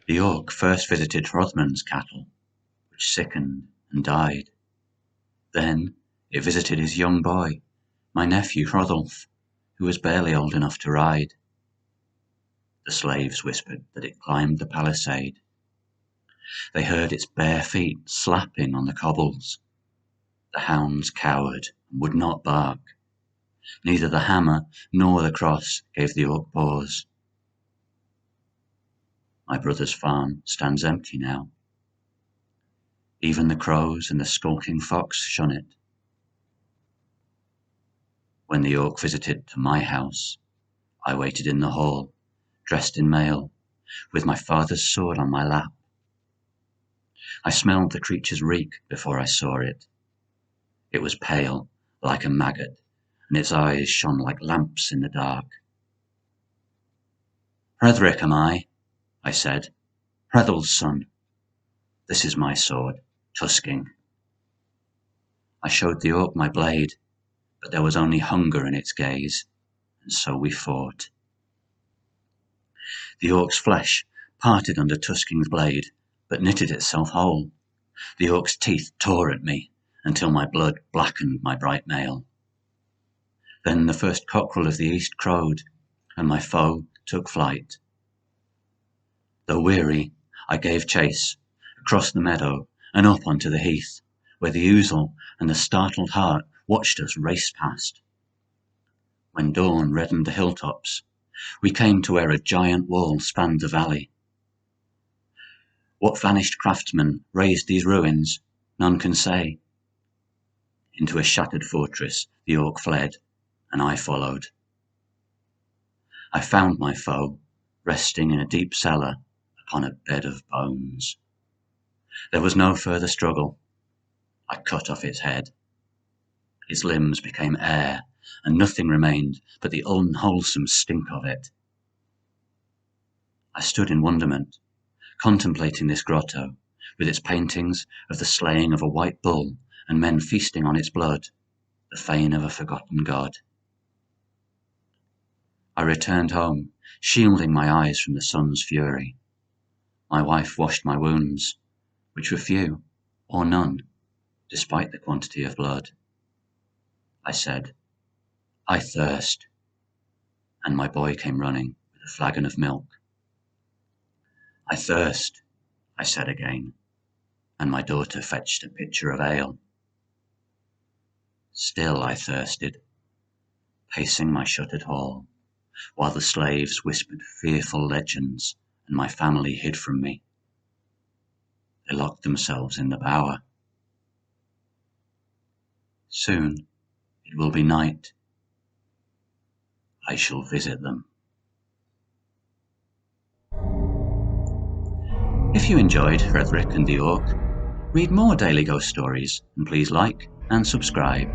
The Orc first visited Hrothman's cattle, which sickened and died. Then it visited his young boy, my nephew Hrothulf, who was barely old enough to ride. The slaves whispered that it climbed the palisade. They heard its bare feet slapping on the cobbles. The hounds cowered and would not bark. Neither the hammer nor the cross gave the Orc pause. My brother's farm stands empty now. Even the crows and the skulking fox shun it. When the Orc visited to my house, I waited in the hall, dressed in mail, with my father's sword on my lap. I smelled the creature's reek before I saw it. It was pale, like a maggot, and its eyes shone like lamps in the dark. "Hrethric am I," said, "Hrethel's son. This is my sword, Tusking." I showed the Orc my blade, but there was only hunger in its gaze, and so we fought. The Orc's flesh parted under Tusking's blade, but knitted itself whole. The Orc's teeth tore at me until my blood blackened my bright mail. Then the first cockerel of the east crowed, and my foe took flight. Though weary, I gave chase, across the meadow and up onto the heath, where the ouzel and the startled hart watched us race past. When dawn reddened the hilltops, we came to where a giant wall spanned the valley. What vanished craftsman raised these ruins, none can say. Into a shattered fortress the Orc fled, and I followed. I found my foe, resting in a deep cellar upon a bed of bones. There was no further struggle. I cut off its head. Its limbs became air, and nothing remained but the unwholesome stink of it. I stood in wonderment, contemplating this grotto, with its paintings of the slaying of a white bull and men feasting on its blood, the fane of a forgotten god. I returned home, shielding my eyes from the sun's fury. My wife washed my wounds, which were few or none, despite the quantity of blood. I said, "I thirst," and my boy came running with a flagon of milk. "I thirst," I said again, and my daughter fetched a pitcher of ale. Still I thirsted, pacing my shuttered hall, while the slaves whispered fearful legends and my family hid from me. They locked themselves in the bower. Soon it will be night. I shall visit them. If you enjoyed Hrethric and the Orc, read more Daily Ghost Stories, and please like and subscribe.